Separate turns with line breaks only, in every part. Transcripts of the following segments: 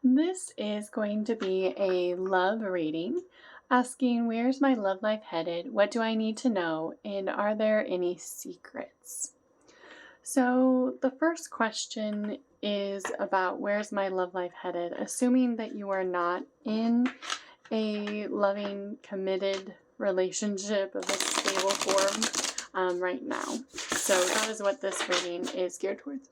This is going to be a love reading, asking where's my love life headed? What do I need to know? And are there any secrets? So, the first question is about where's my love life headed? Assuming that you are not in a loving, committed relationship of a stable form right now. So, that is what this reading is geared towards.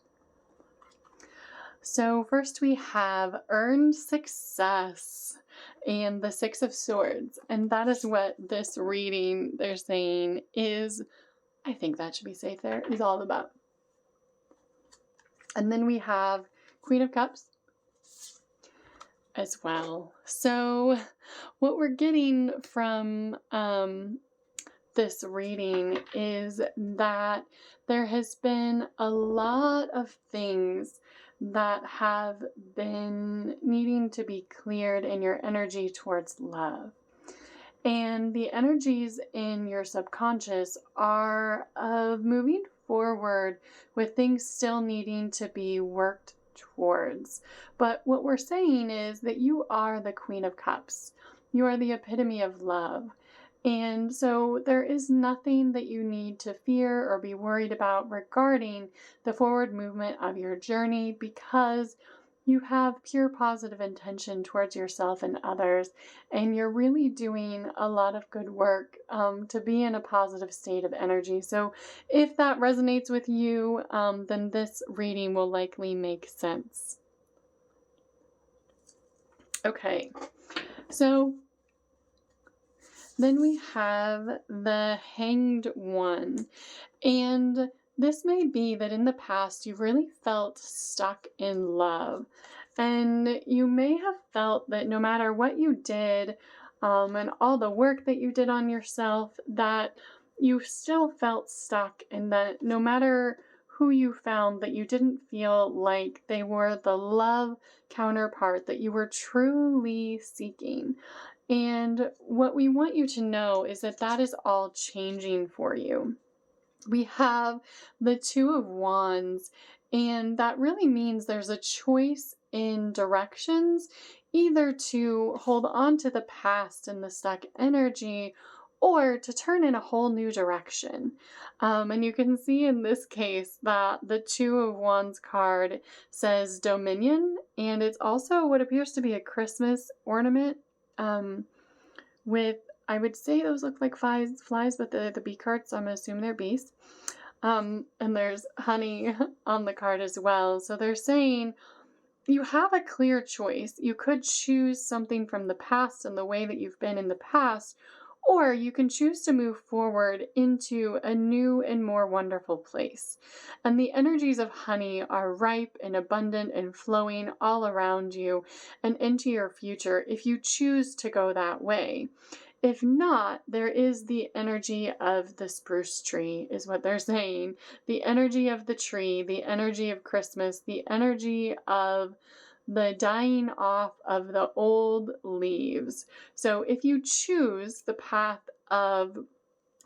So first we have earned success and the Six of Swords. And that is what this reading, they're saying, is, I think that should be safe there, is all about. And then we have Queen of Cups as well. So what we're getting from this reading is that there has been a lot of things that have been needing to be cleared in your energy towards love. And the energies in your subconscious are of moving forward with things still needing to be worked towards. But what we're saying is that you are the Queen of Cups. You are the epitome of love. And so there is nothing that you need to fear or be worried about regarding the forward movement of your journey, because you have pure positive intention towards yourself and others, and you're really doing a lot of good work to be in a positive state of energy. So if that resonates with you, then this reading will likely make sense. Okay, so then we have the Hanged One. And this may be that in the past you've really felt stuck in love. And you may have felt that no matter what you did and all the work that you did on yourself, that you still felt stuck, and that no matter who you found, that you didn't feel like they were the love counterpart that you were truly seeking. And what we want you to know is that that is all changing for you. We have the Two of Wands, and that really means there's a choice in directions, either to hold on to the past and the stuck energy, or to turn in a whole new direction. And you can see in this case that the Two of Wands card says Dominion, and it's also what appears to be a Christmas ornament with, I would say those look like flies, but they're the bee cards, so I'm going to assume they're bees. And there's honey on the card as well. So they're saying you have a clear choice. You could choose something from the past and the way that you've been in the past, or you can choose to move forward into a new and more wonderful place. And the energies of honey are ripe and abundant and flowing all around you and into your future if you choose to go that way. If not, there is the energy of the spruce tree, is what they're saying. The energy of the tree, the energy of Christmas, the energy of the dying off of the old leaves. So if you choose the path of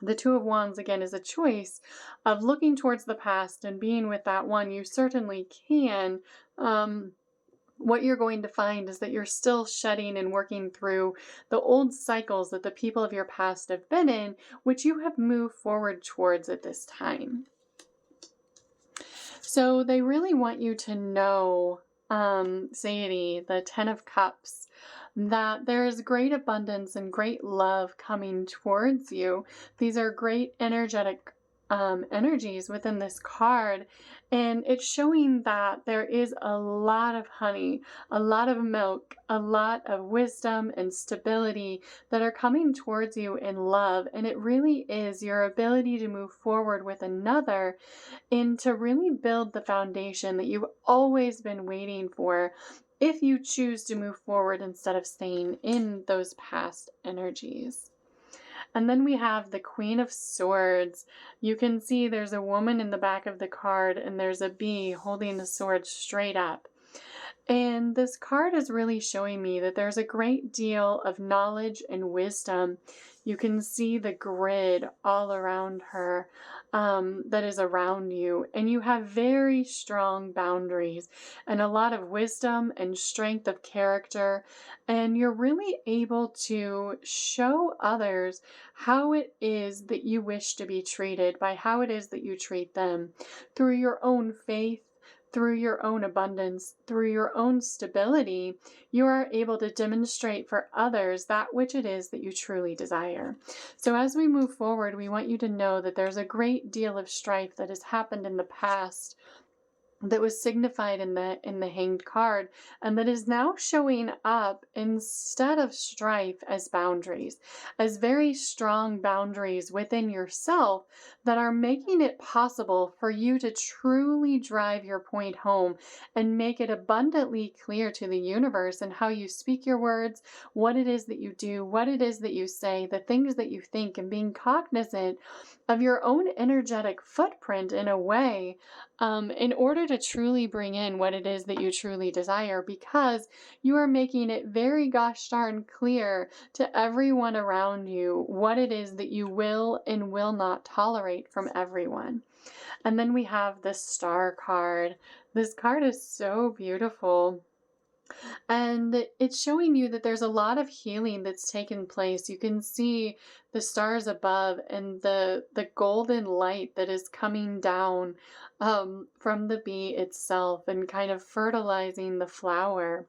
the Two of Wands, again, is a choice of looking towards the past and being with that one, you certainly can. What you're going to find is that you're still shedding and working through the old cycles that the people of your past have been in, which you have moved forward towards at this time. So they really want you to know, Sadie, the Ten of Cups, that there is great abundance and great love coming towards you. These are great energetic energies within this card, and it's showing that there is a lot of honey, a lot of milk, a lot of wisdom and stability that are coming towards you in love. And it really is your ability to move forward with another and to really build the foundation that you've always been waiting for, if you choose to move forward instead of staying in those past energies. And then we have the Queen of Swords. You can see there's a woman in the back of the card, and there's a bee holding the sword straight up. And this card is really showing me that there's a great deal of knowledge and wisdom. You can see the grid all around her, that is around you. And you have very strong boundaries and a lot of wisdom and strength of character. And you're really able to show others how it is that you wish to be treated by how it is that you treat them through your own faith, through your own abundance, through your own stability. You are able to demonstrate for others that which it is that you truly desire. So as we move forward, we want you to know that there's a great deal of strife that has happened in the past that was signified in the Hanged card, and that is now showing up instead of strife as boundaries, as very strong boundaries within yourself that are making it possible for you to truly drive your point home and make it abundantly clear to the universe and how you speak your words, what it is that you do, what it is that you say, the things that you think, and being cognizant of your own energetic footprint in a way, in order to truly bring in what it is that you truly desire, because you are making it very gosh darn clear to everyone around you what it is that you will and will not tolerate from everyone. And then we have the Star card. This card is so beautiful. And it's showing you that there's a lot of healing that's taken place. You can see the stars above and the golden light that is coming down, from the bee itself and kind of fertilizing the flower.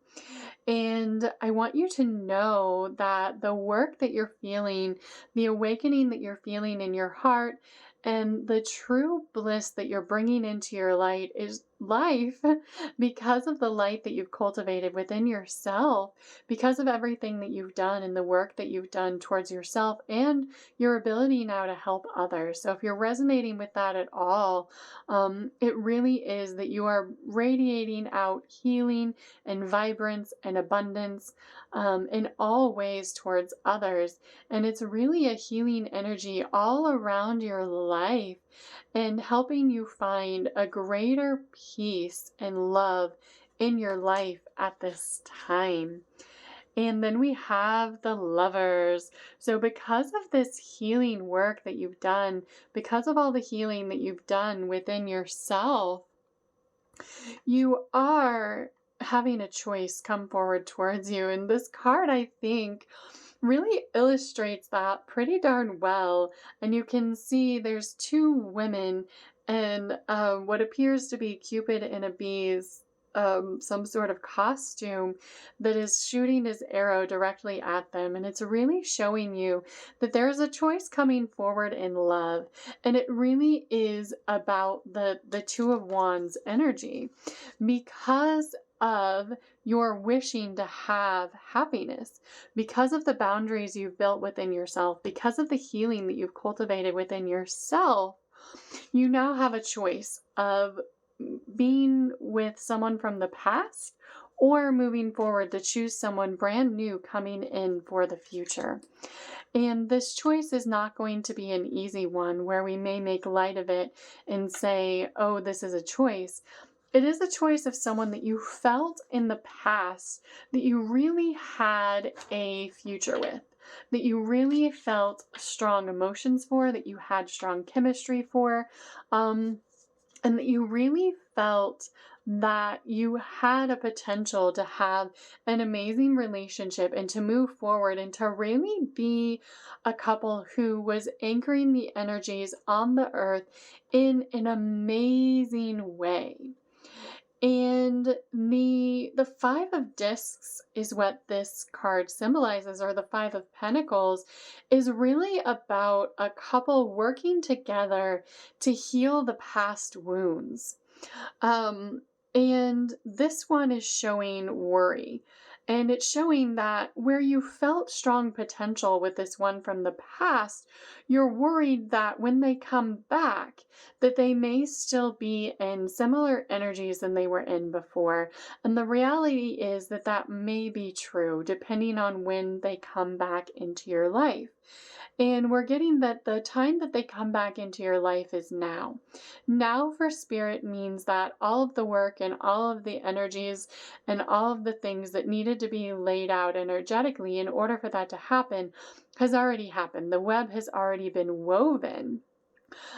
And I want you to know that the work that you're feeling, the awakening that you're feeling in your heart, and the true bliss that you're bringing into your life because of the light that you've cultivated within yourself, because of everything that you've done and the work that you've done towards yourself and your ability now to help others. So if you're resonating with that at all, it really is that you are radiating out healing and vibrance and abundance, in all ways towards others. And it's really a healing energy all around your life and helping you find a greater peace and love in your life at this time. And then we have the Lovers. So because of this healing work that you've done, because of all the healing that you've done within yourself, you are having a choice come forward towards you. And this card, I think, really illustrates that pretty darn well. And you can see there's two women and what appears to be Cupid in a bee's, some sort of costume that is shooting his arrow directly at them. And it's really showing you that there's a choice coming forward in love. And it really is about the Two of Wands energy, because of your wishing to have happiness, because of the boundaries you've built within yourself, because of the healing that you've cultivated within yourself. You now have a choice of being with someone from the past or moving forward to choose someone brand new coming in for the future. And this choice is not going to be an easy one where we may make light of it and say, oh, this is a choice. It is a choice of someone that you felt in the past that you really had a future with, that you really felt strong emotions for, that you had strong chemistry for, and that you really felt that you had a potential to have an amazing relationship and to move forward and to really be a couple who was anchoring the energies on the earth in an amazing way. And the Five of Discs is what this card symbolizes, or the Five of Pentacles is really about a couple working together to heal the past wounds. And this one is showing worry. And it's showing that where you felt strong potential with this one from the past, you're worried that when they come back, that they may still be in similar energies than they were in before. And the reality is that that may be true depending on when they come back into your life. And we're getting that the time that they come back into your life is now. Now for spirit means that all of the work and all of the energies and all of the things that needed to be laid out energetically in order for that to happen has already happened. The web has already been woven.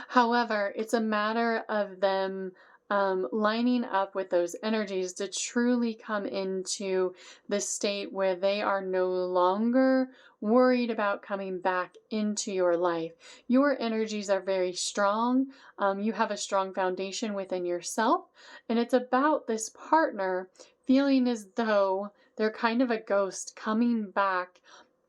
However, it's a matter of them lining up with those energies to truly come into the state where they are no longer worried about coming back into your life. Your energies are very strong. You have a strong foundation within yourself, and it's about this partner feeling as though they're kind of a ghost coming back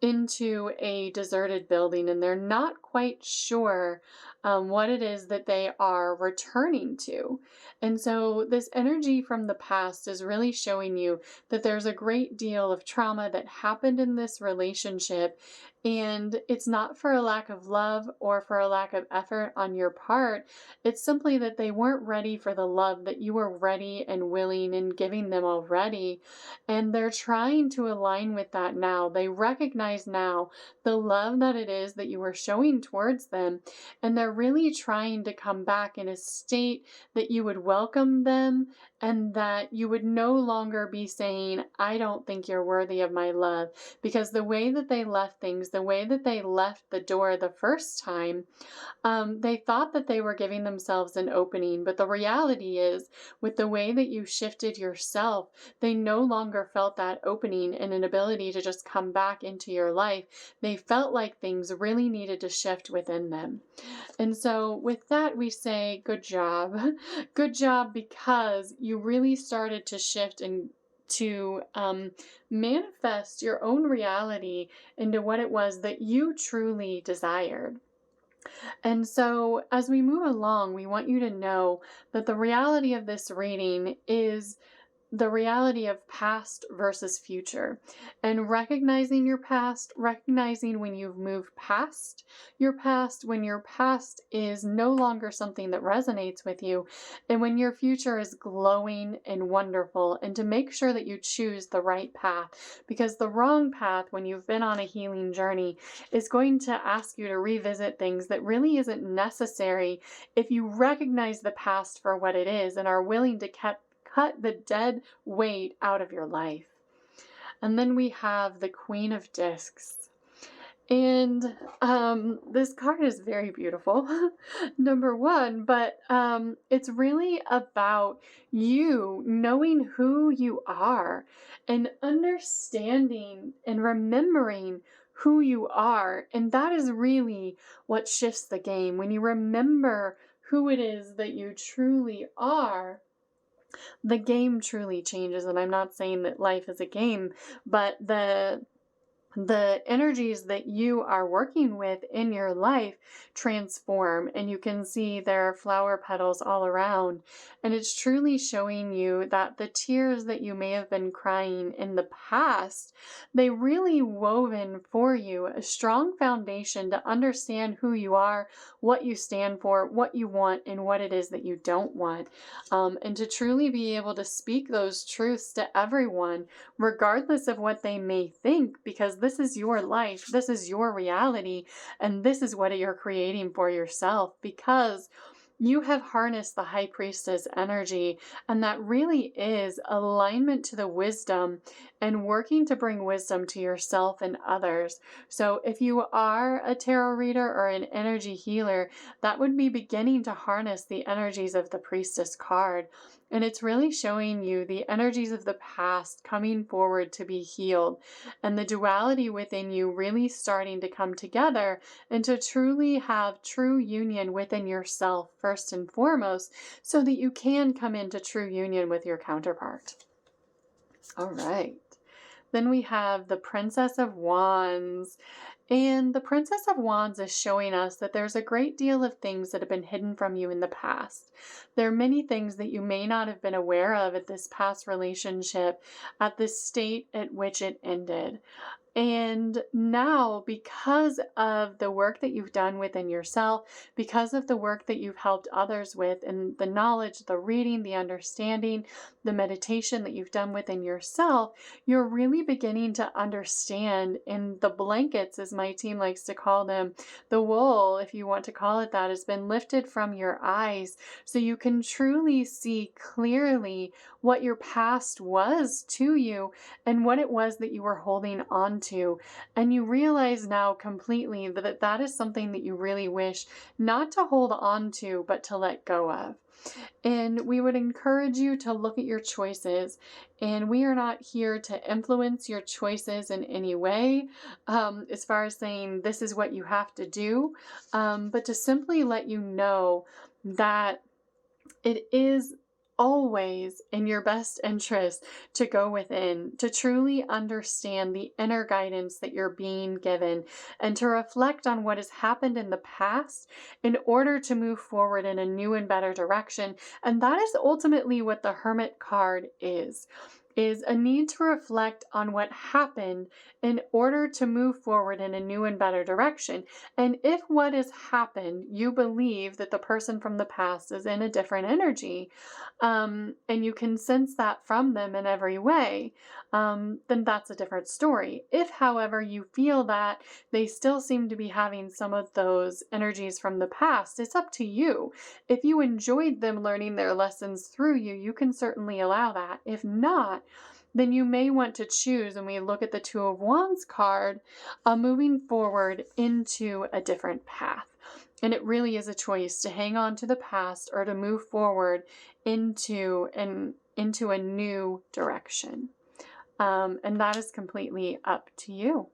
into a deserted building, and they're not quite sure what it is that they are returning to. And so, this energy from the past is really showing you that there's a great deal of trauma that happened in this relationship. And it's not for a lack of love or for a lack of effort on your part. It's simply that they weren't ready for the love that you were ready and willing and giving them already. And they're trying to align with that now. They recognize now the love that it is that you were showing towards them. And they're really trying to come back in a state that you would welcome them and that you would no longer be saying, I don't think you're worthy of my love. Because the way that they left things, the way that they left the door the first time, they thought that they were giving themselves an opening, but the reality is, with the way that you shifted yourself, they no longer felt that opening and an ability to just come back into your life. They felt like things really needed to shift within them. And so, with that, we say, good job. Good job, because you really started to shift and to manifest your own reality into what it was that you truly desired. And so, as we move along, we want you to know that the reality of this reading is the reality of past versus future, and recognizing your past, recognizing when you've moved past your past, when your past is no longer something that resonates with you, and when your future is glowing and wonderful, and to make sure that you choose the right path, because the wrong path, when you've been on a healing journey, is going to ask you to revisit things that really isn't necessary if you recognize the past for what it is and are willing to cut the dead weight out of your life. And then we have the Queen of Discs. And this card is very beautiful, number one, but it's really about you knowing who you are and understanding and remembering who you are. And that is really what shifts the game. When you remember who it is that you truly are, the game truly changes. And I'm not saying that life is a game, but the energies that you are working with in your life transform, and you can see there are flower petals all around, and it's truly showing you that the tears that you may have been crying in the past, they really woven for you a strong foundation to understand who you are, what you stand for, what you want, and what it is that you don't want, and to truly be able to speak those truths to everyone regardless of what they may think, because this is your life, this is your reality, and this is what you're creating for yourself, because you have harnessed the High Priestess energy, and that really is alignment to the wisdom and working to bring wisdom to yourself and others. So if you are a tarot reader or an energy healer, that would be beginning to harness the energies of the Priestess card. And it's really showing you the energies of the past coming forward to be healed, and the duality within you really starting to come together and to truly have true union within yourself first and foremost, so that you can come into true union with your counterpart. All right. Then we have the Princess of Wands. And the Princess of Wands is showing us that there's a great deal of things that have been hidden from you in the past. There are many things that you may not have been aware of at this past relationship, at this state at which it ended. And now, because of the work that you've done within yourself, because of the work that you've helped others with, and the knowledge, the reading, the understanding, the meditation that you've done within yourself, you're really beginning to understand. And the blankets, as my team likes to call them, the wool, if you want to call it that, has been lifted from your eyes so you can truly see clearly what your past was to you and what it was that you were holding on to. And you realize now completely that that is something that you really wish not to hold on to, but to let go of. And we would encourage you to look at your choices. And we are not here to influence your choices in any way, as far as saying this is what you have to do, but to simply let you know that it is always in your best interest to go within, to truly understand the inner guidance that you're being given, and to reflect on what has happened in the past in order to move forward in a new and better direction. And that is ultimately what the Hermit card is a need to reflect on what happened in order to move forward in a new and better direction. And if what has happened, you believe that the person from the past is in a different energy, and you can sense that from them in every way, then that's a different story. If, however, you feel that they still seem to be having some of those energies from the past, it's up to you. If you enjoyed them learning their lessons through you, you can certainly allow that. If not, then you may want to choose, when we look at the Two of Wands card, moving forward into a different path. And it really is a choice to hang on to the past or to move forward into a new direction. And that is completely up to you.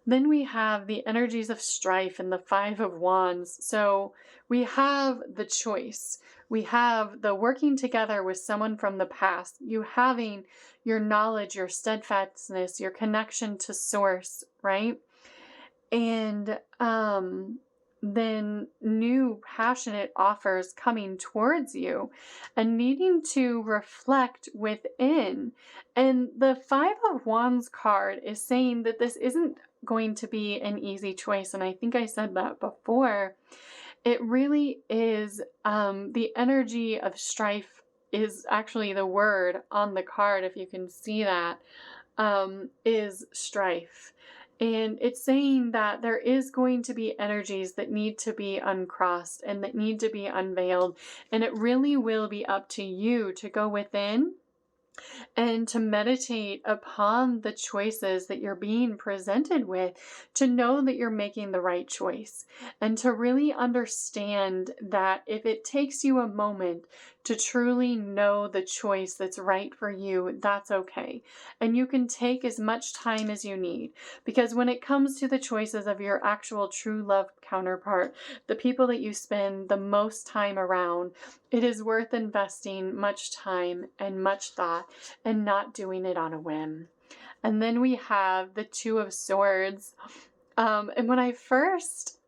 Then we have the energies of strife and the Five of Wands. So we have the choice. We have the working together with someone from the past. You having your knowledge, your steadfastness, your connection to source, right? And then new passionate offers coming towards you and needing to reflect within. And the Five of Wands card is saying that this isn't going to be an easy choice. And I think I said that before. It really is, the energy of strife is actually the word on the card, if you can see that, is strife. And it's saying that there is going to be energies that need to be uncrossed and that need to be unveiled. And it really will be up to you to go within and to meditate upon the choices that you're being presented with, to know that you're making the right choice, and to really understand that if it takes you a moment to truly know the choice that's right for you, that's okay. And you can take as much time as you need, because when it comes to the choices of your actual true love counterpart, the people that you spend the most time around, it is worth investing much time and much thought and not doing it on a whim. And then we have the Two of Swords. And when I first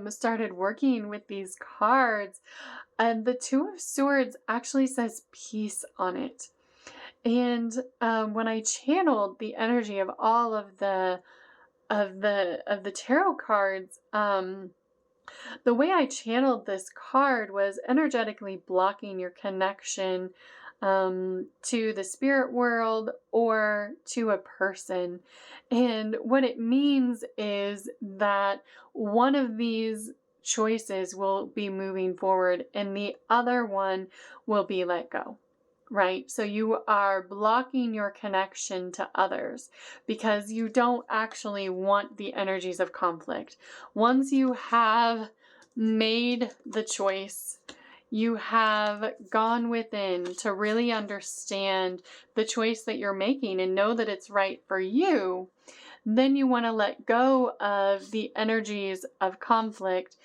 started working with these cards, and the Two of Swords actually says peace on it. And when I channeled the energy of all of the tarot cards, the way I channeled this card was energetically blocking your connection to the spirit world or to a person. And what it means is that one of these choices will be moving forward and the other one will be let go. Right? So you are blocking your connection to others because you don't actually want the energies of conflict. Once you have made the choice, you have gone within to really understand the choice that you're making and know that it's right for you, then you want to let go of the energies of conflict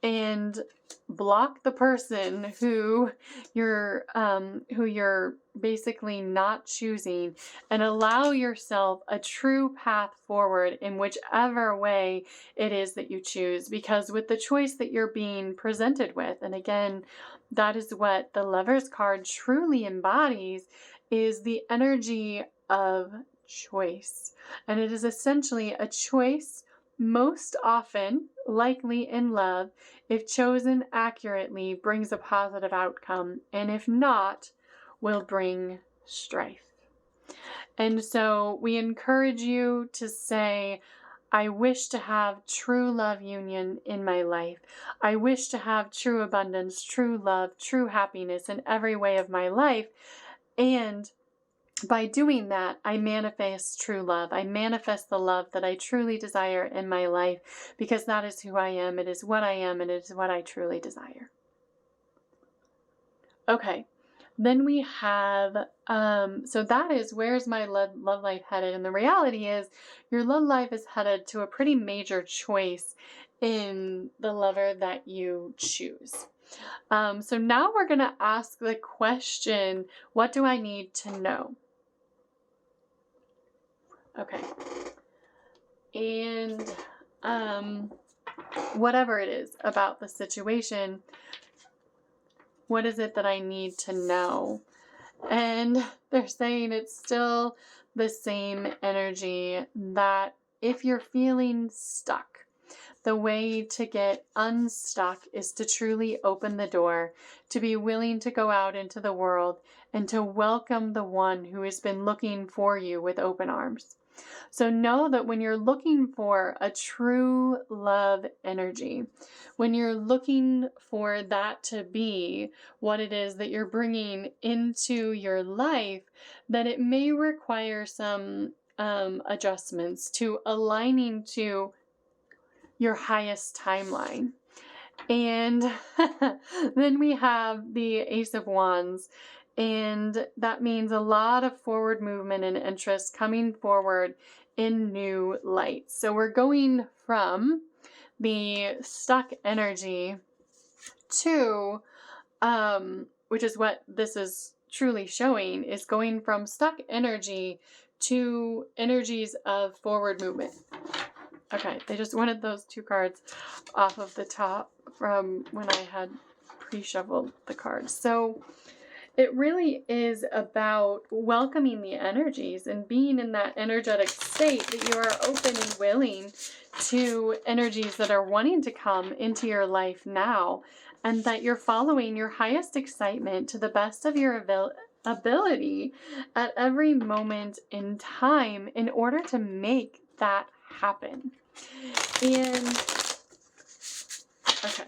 and block the person who you're basically not choosing, and allow yourself a true path forward in whichever way it is that you choose. Because with the choice that you're being presented with, and again, that is what the Lovers card truly embodies, is the energy of choice. And it is essentially a choice most often, likely in love, if chosen accurately, brings a positive outcome, and if not, will bring strife. And so we encourage you to say, I wish to have true love union in my life. I wish to have true abundance, true love, true happiness in every way of my life. And by doing that, I manifest true love. I manifest the love that I truly desire in my life, because that is who I am. It is what I am, and it is what I truly desire. Okay. Then we have, so that is, where's my love life headed? And the reality is your love life is headed to a pretty major choice in the lover that you choose. So now we're going to ask the question, what do I need to know? Okay. And whatever it is about the situation, what is it that I need to know? And they're saying it's still the same energy, that if you're feeling stuck, the way to get unstuck is to truly open the door, to be willing to go out into the world and to welcome the one who has been looking for you with open arms. So know that when you're looking for a true love energy, when you're looking for that to be what it is that you're bringing into your life, that it may require some adjustments to aligning to your highest timeline. And then we have the Ace of Wands, and that means a lot of forward movement and interest coming forward in new light. So we're going from the stuck energy to, which is what this is truly showing, is going from stuck energy to energies of forward movement. Okay, they just wanted those two cards off of the top from when I had pre-shuffled the cards. So it really is about welcoming the energies and being in that energetic state that you are open and willing to energies that are wanting to come into your life now, and that you're following your highest excitement to the best of your ability at every moment in time in order to make that happen. And okay,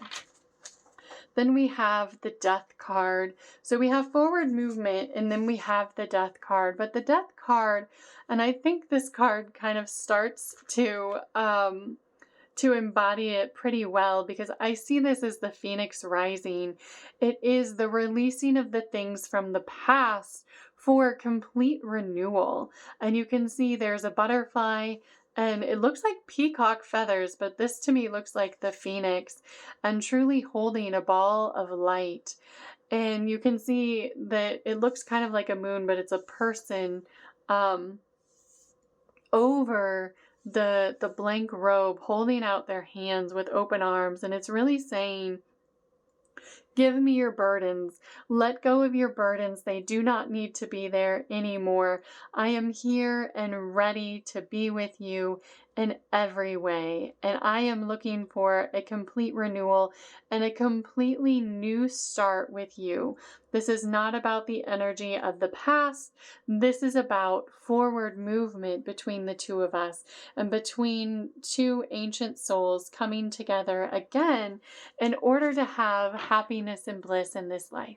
then we have the Death card. So we have forward movement, and then we have the Death card. But the Death card, and I think this card kind of starts to embody it pretty well, because I see this as the Phoenix rising. It is the releasing of the things from the past for complete renewal. And you can see there's a butterfly, and it looks like peacock feathers, but this to me looks like the Phoenix, and truly holding a ball of light. And you can see that it looks kind of like a moon, but it's a person over the blank robe, holding out their hands with open arms. And it's really saying, give me your burdens. Let go of your burdens. They do not need to be there anymore. I am here and ready to be with you in every way. And I am looking for a complete renewal and a completely new start with you. This is not about the energy of the past. This is about forward movement between the two of us and between two ancient souls coming together again in order to have happiness and bliss in this life.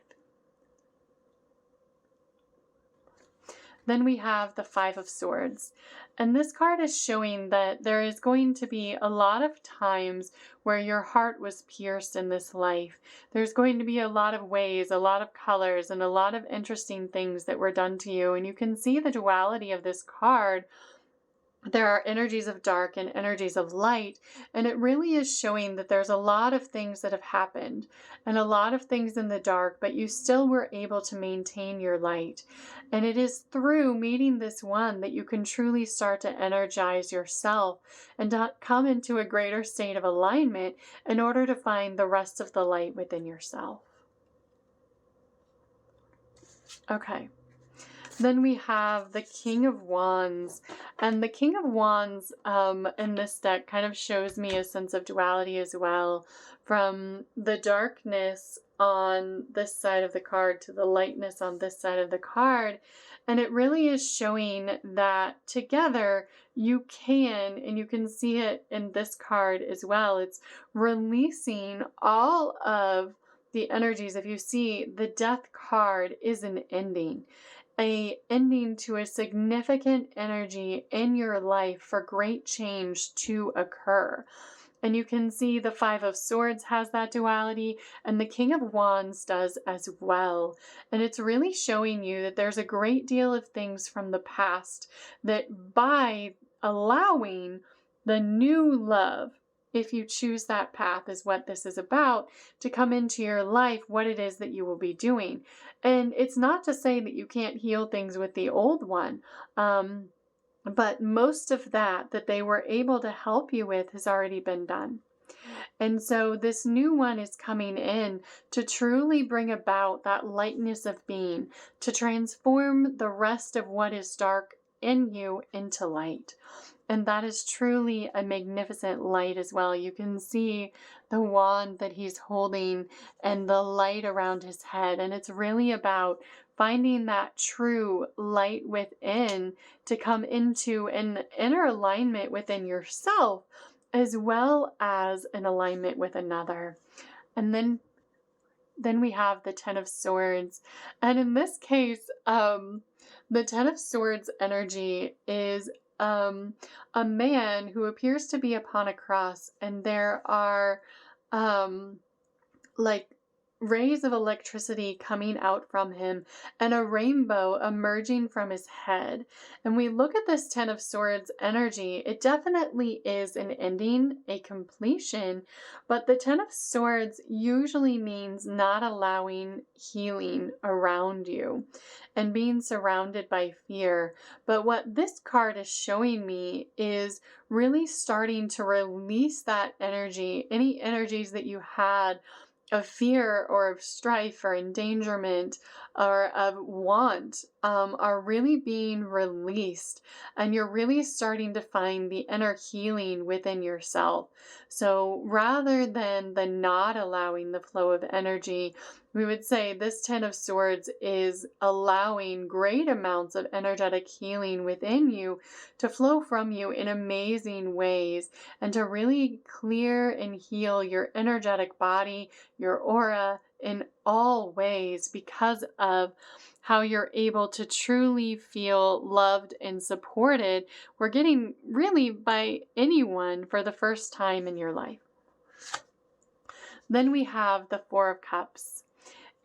Then we have the Five of Swords. And this card is showing that there is going to be a lot of times where your heart was pierced in this life. There's going to be a lot of ways, a lot of colors, and a lot of interesting things that were done to you. And you can see the duality of this card. There are energies of dark and energies of light, and it really is showing that there's a lot of things that have happened and a lot of things in the dark, but you still were able to maintain your light. And it is through meeting this one that you can truly start to energize yourself and to come into a greater state of alignment in order to find the rest of the light within yourself. Okay. Then we have the King of Wands. And the King of Wands in this deck kind of shows me a sense of duality as well, from the darkness on this side of the card to the lightness on this side of the card. And it really is showing that together you can, and you can see it in this card as well, it's releasing all of the energies. If you see, the Death card is an ending, a ending to a significant energy in your life for great change to occur. And you can see the Five of Swords has that duality, and the King of Wands does as well. And it's really showing you that there's a great deal of things from the past that by allowing the new love, if you choose that path, is what this is about, to come into your life, what it is that you will be doing. And it's not to say that you can't heal things with the old one. But most of that they were able to help you with has already been done. And so this new one is coming in to truly bring about that lightness of being, to transform the rest of what is dark in you into light. And that is truly a magnificent light as well. You can see the wand that he's holding and the light around his head. And it's really about finding that true light within to come into an inner alignment within yourself, as well as an alignment with another. And then we have the Ten of Swords. And in this case, the Ten of Swords energy is a man who appears to be upon a cross, and there are like rays of electricity coming out from him and a rainbow emerging from his head. And we look at this Ten of Swords energy, it definitely is an ending, a completion, but the Ten of Swords usually means not allowing healing around you and being surrounded by fear. But what this card is showing me is really starting to release that energy, any energies that you had of fear or of strife or endangerment or of want are really being released, and you're really starting to find the inner healing within yourself. So rather than the not allowing the flow of energy, we would say this Ten of Swords is allowing great amounts of energetic healing within you to flow from you in amazing ways, and to really clear and heal your energetic body, your aura, in all ways, because of how you're able to truly feel loved and supported. We're getting really by anyone for the first time in your life. Then we have the Four of Cups.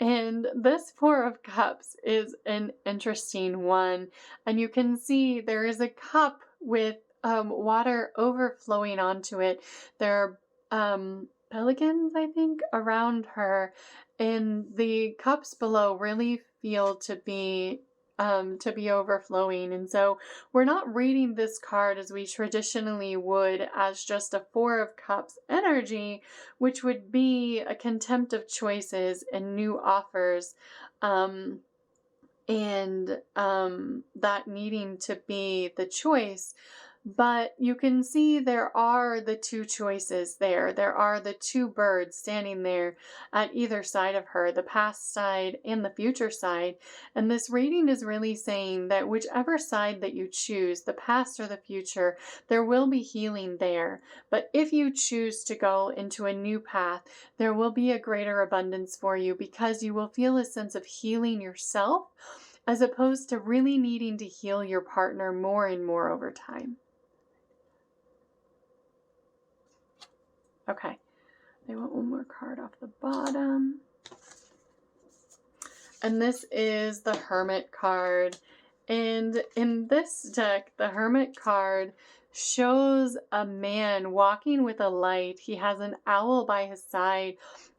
And this Four of Cups is an interesting one. And you can see there is a cup with water overflowing onto it. There are pelicans, I think, around her. And the cups below really feel to be overflowing. And so we're not reading this card as we traditionally would, as just a Four of Cups energy, which would be a contempt of choices and new offers, and that needing to be the choice. But you can see there are the two choices there. There are the two birds standing there at either side of her, the past side and the future side. And this reading is really saying that whichever side that you choose, the past or the future, there will be healing there. But if you choose to go into a new path, there will be a greater abundance for you, because you will feel a sense of healing yourself, as opposed to really needing to heal your partner more and more over time. Okay, they want one more card off the bottom. And this is the Hermit card. And in this deck, the Hermit card shows a man walking with a light. He has an owl by his side,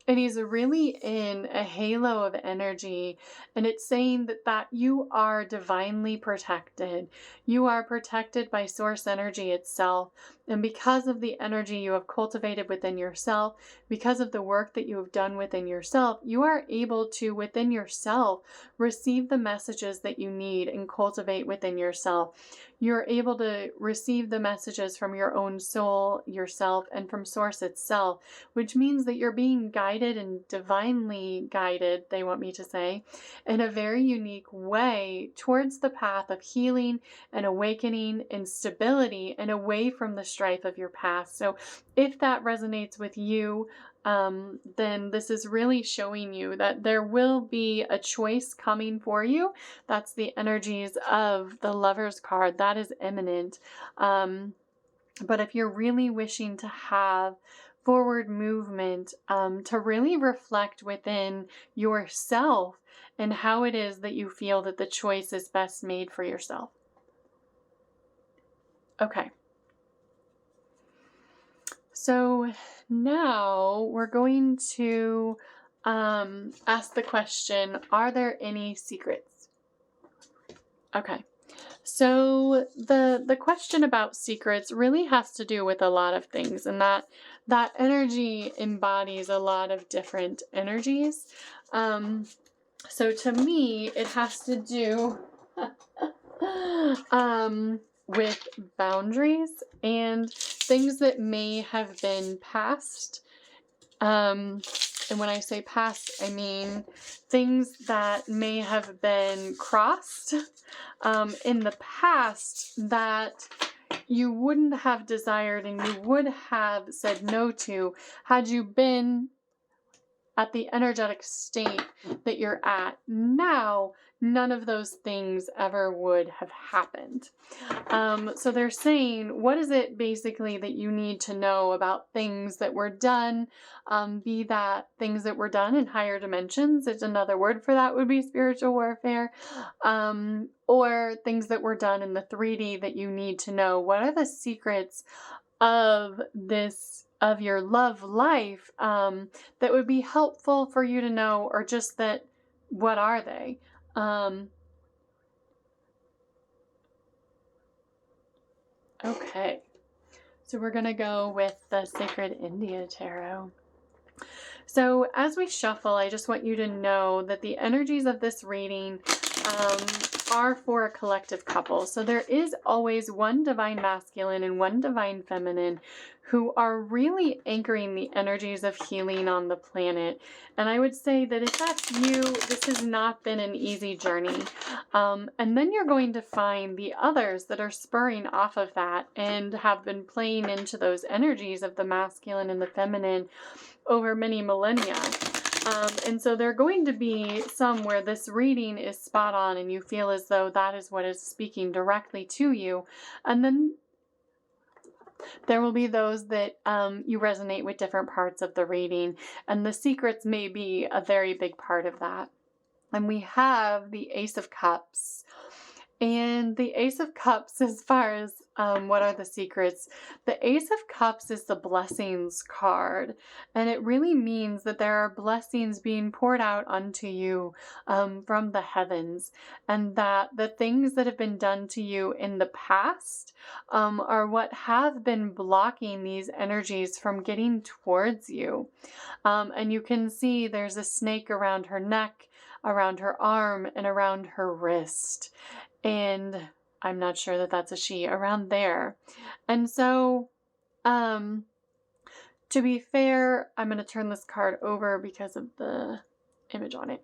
And he's really in a halo of energy. And it's saying that you are divinely protected. You are protected by source energy itself. And because of the energy you have cultivated within yourself, because of the work that you have done within yourself, you are able to, within yourself, receive the messages that you need and cultivate within yourself. You're able to receive the messages from your own soul, yourself, and from source itself, which means that you're being guided and divinely guided, they want me to say, in a very unique way towards the path of healing and awakening and stability and away from the strife of your past. So if that resonates with you, then this is really showing you that there will be a choice coming for you. That's the energies of the Lover's card. That is imminent. But if you're really wishing to have forward movement, to really reflect within yourself and how it is that you feel that the choice is best made for yourself. Okay. So now we're going to ask the question, are there any secrets? Okay. So the question about secrets really has to do with a lot of things, and that energy embodies a lot of different energies. So to me, it has to do with boundaries and things that may have been past. And when I say past, I mean things that may have been crossed in the past that you wouldn't have desired and you would have said no to had you been at the energetic state that you're at now. None of those things ever would have happened. So they're saying, what is it basically that you need to know about things that were done? Be that things that were done in higher dimensions. It's another word for that would be spiritual warfare. Or things that were done in the 3D that you need to know. What are the secrets of this, of your love life, that would be helpful for you to know, or just that, what are they? Okay, so we're going to go with the Sacred India Tarot. So as we shuffle, I just want you to know that the energies of this reading are for a collective couple. So there is always one divine masculine and one divine feminine who are really anchoring the energies of healing on the planet. And I would say that if that's you, this has not been an easy journey. And then you're going to find the others that are spurring off of that and have been playing into those energies of the masculine and the feminine over many millennia. And so there are going to be some where this reading is spot on and you feel as though that is what is speaking directly to you. And then there will be those that you resonate with different parts of the reading. And the secrets may be a very big part of that. And we have the Ace of Cups. And the Ace of Cups, as far as what are the secrets, the Ace of Cups is the blessings card. And it really means that there are blessings being poured out unto you from the heavens. And that the things that have been done to you in the past are what have been blocking these energies from getting towards you. And you can see there's a snake around her neck, around her arm, and around her wrist. And I'm not sure that that's a she, around there. And so, to be fair, I'm going to turn this card over because of the image on it.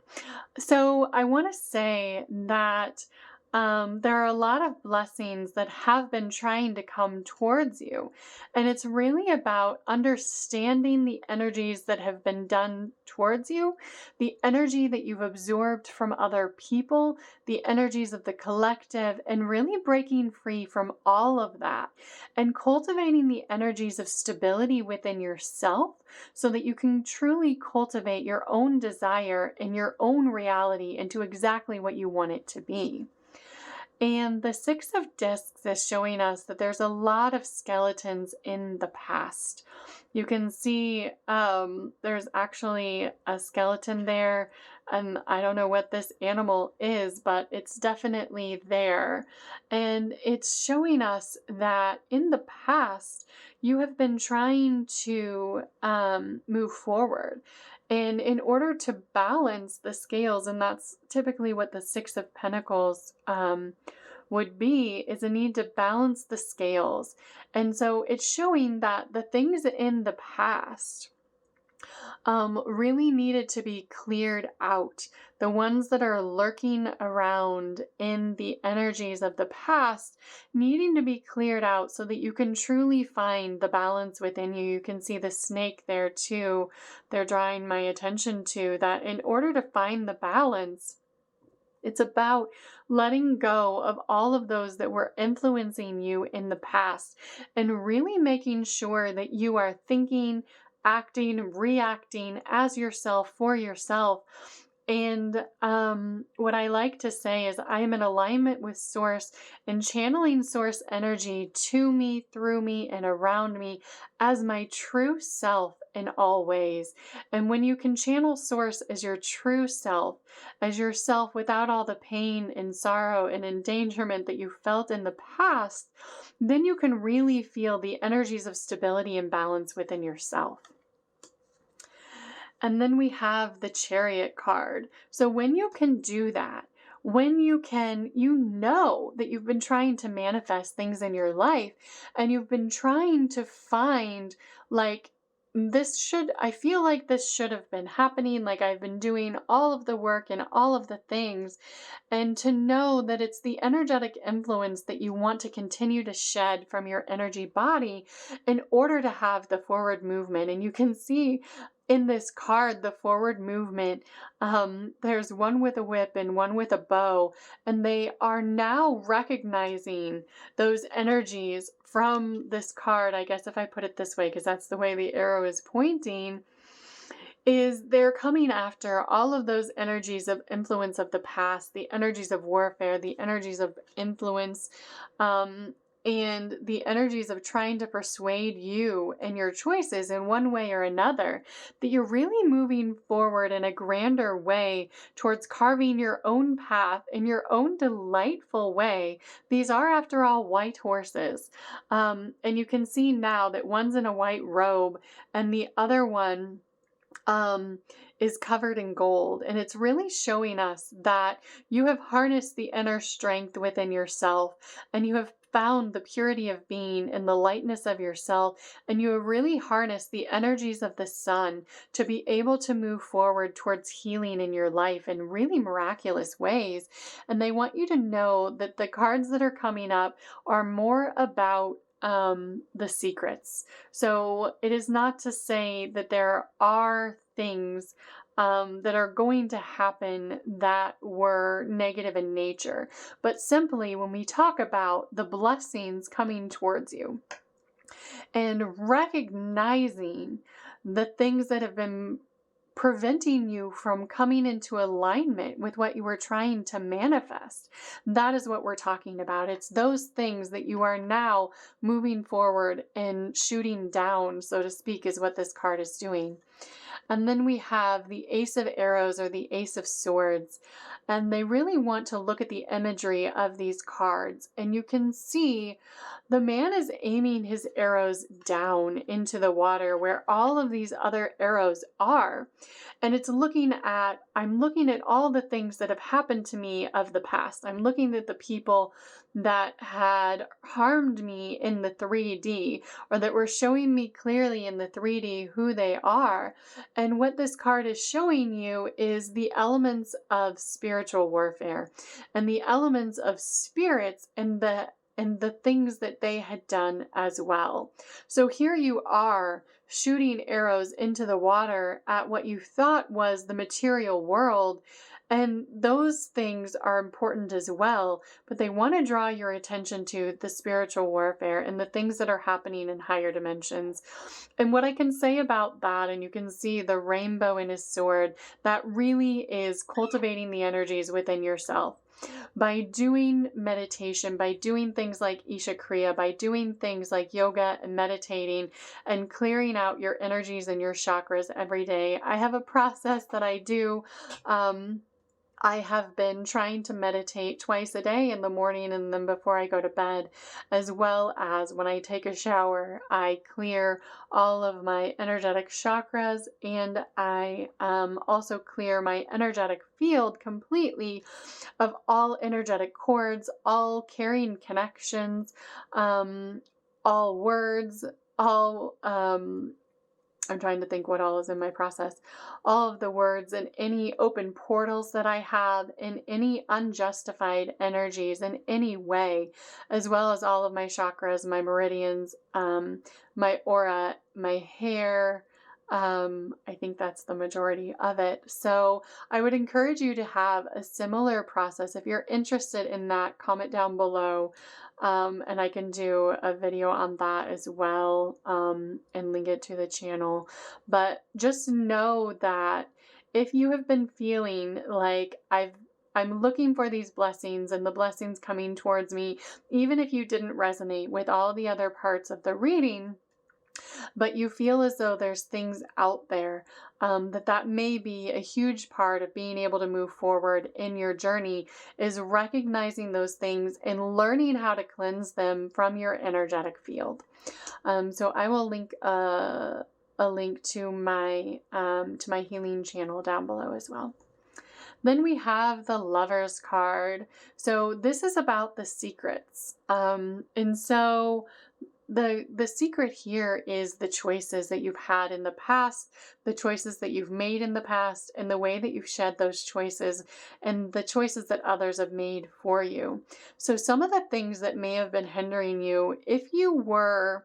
So I want to say that there are a lot of blessings that have been trying to come towards you. And it's really about understanding the energies that have been done towards you, the energy that you've absorbed from other people, the energies of the collective, and really breaking free from all of that and cultivating the energies of stability within yourself so that you can truly cultivate your own desire and your own reality into exactly what you want it to be. And the Six of Discs is showing us that there's a lot of skeletons in the past. You can see there's actually a skeleton there, and I don't know what this animal is, but it's definitely there. And it's showing us that in the past, you have been trying to move forward. And in order to balance the scales, and that's typically what the Six of Pentacles would be, is a need to balance the scales. And so it's showing that the things in the past really needed to be cleared out. The ones that are lurking around in the energies of the past needing to be cleared out so that you can truly find the balance within you. You can see the snake there too. They're drawing my attention to that in order to find the balance. It's about letting go of all of those that were influencing you in the past and really making sure that you are thinking, acting, reacting as yourself for yourself. And what I like to say is I am in alignment with Source and channeling Source energy to me, through me, and around me as my true self in all ways. And when you can channel Source as your true self, as yourself without all the pain and sorrow and endangerment that you felt in the past, then you can really feel the energies of stability and balance within yourself. And then we have the Chariot card. So when you can do that, when you can, you know that you've been trying to manifest things in your life and you've been trying to find, like, I feel like this should have been happening. Like, I've been doing all of the work and all of the things. And to know that it's the energetic influence that you want to continue to shed from your energy body in order to have the forward movement. And you can see in this card, the forward movement, there's one with a whip and one with a bow, and they are now recognizing those energies from this card. I guess if I put it this way, because that's the way the arrow is pointing, is they're coming after all of those energies of influence of the past, the energies of warfare, the energies of influence, and the energies of trying to persuade you and your choices in one way or another, that you're really moving forward in a grander way towards carving your own path in your own delightful way. These are, after all, white horses. And you can see now that one's in a white robe and the other one is covered in gold. And it's really showing us that you have harnessed the inner strength within yourself and you have found the purity of being and the lightness of yourself. And you have really harnessed the energies of the sun to be able to move forward towards healing in your life in really miraculous ways. And they want you to know that the cards that are coming up are more about the secrets. So it is not to say that there are things that are going to happen that were negative in nature, but simply when we talk about the blessings coming towards you and recognizing the things that have been preventing you from coming into alignment with what you were trying to manifest. That is what we're talking about. It's those things that you are now moving forward and shooting down, so to speak, is what this card is doing. And then we have the Ace of Arrows or the Ace of Swords. And they really want to look at the imagery of these cards. And you can see the man is aiming his arrows down into the water where all of these other arrows are. And it's I'm looking at all the things that have happened to me of the past. I'm looking at the people that had harmed me in the 3D or that were showing me clearly in the 3D who they are. And what this card is showing you is the elements of spiritual warfare and the elements of spirits and the things that they had done as well. So here you are shooting arrows into the water at what you thought was the material world. And those things are important as well, but they want to draw your attention to the spiritual warfare and the things that are happening in higher dimensions. And what I can say about that, and you can see the rainbow in his sword, that really is cultivating the energies within yourself. By doing meditation, by doing things like Isha Kriya, by doing things like yoga and meditating and clearing out your energies and your chakras every day. I have a process that I do. I have been trying to meditate twice a day, in the morning and then before I go to bed, as well as when I take a shower. I clear all of my energetic chakras, and I also clear my energetic field completely of all energetic cords, all carrying connections, all words, all I'm trying to think what all is in my process. All of the words and any open portals that I have, in any unjustified energies in any way, as well as all of my chakras, my meridians, my aura, my hair. I think that's the majority of it. So I would encourage you to have a similar process. If you're interested in that, comment down below. And I can do a video on that as well, and link it to the channel. But just know that if you have been feeling like I'm looking for these blessings and the blessings coming towards me, even if you didn't resonate with all the other parts of the reading, but you feel as though there's things out there, that may be a huge part of being able to move forward in your journey, is recognizing those things and learning how to cleanse them from your energetic field. So I will link a link to my healing channel down below as well. Then we have the Lover's card. So this is about the secrets. And so the secret here is the choices that you've had in the past, the choices that you've made in the past, and the way that you've shed those choices, and the choices that others have made for you. So some of the things that may have been hindering you, if you were,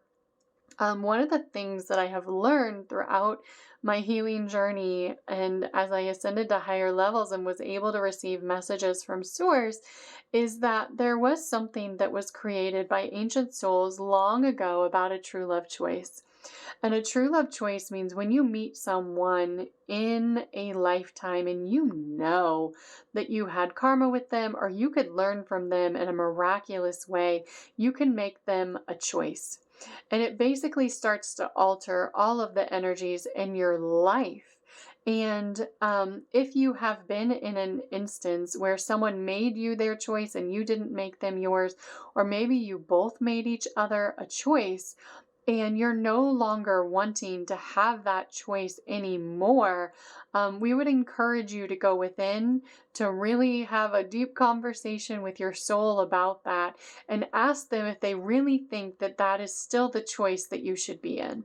one of the things that I have learned throughout my healing journey, and as I ascended to higher levels and was able to receive messages from Source, is that there was something that was created by ancient souls long ago about a true love choice. And a true love choice means when you meet someone in a lifetime and you know that you had karma with them, or you could learn from them in a miraculous way, you can make them a choice. And it basically starts to alter all of the energies in your life. And if you have been in an instance where someone made you their choice and you didn't make them yours, or maybe you both made each other a choice, and you're no longer wanting to have that choice anymore, we would encourage you to go within, to really have a deep conversation with your soul about that, and ask them if they really think that that is still the choice that you should be in.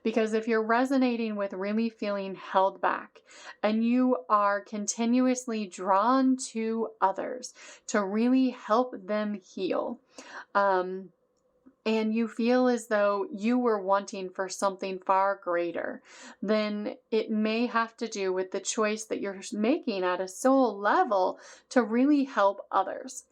Because if you're resonating with really feeling held back, and you are continuously drawn to others to really help them heal, and you feel as though you were wanting for something far greater, then it may have to do with the choice that you're making at a soul level to really help others.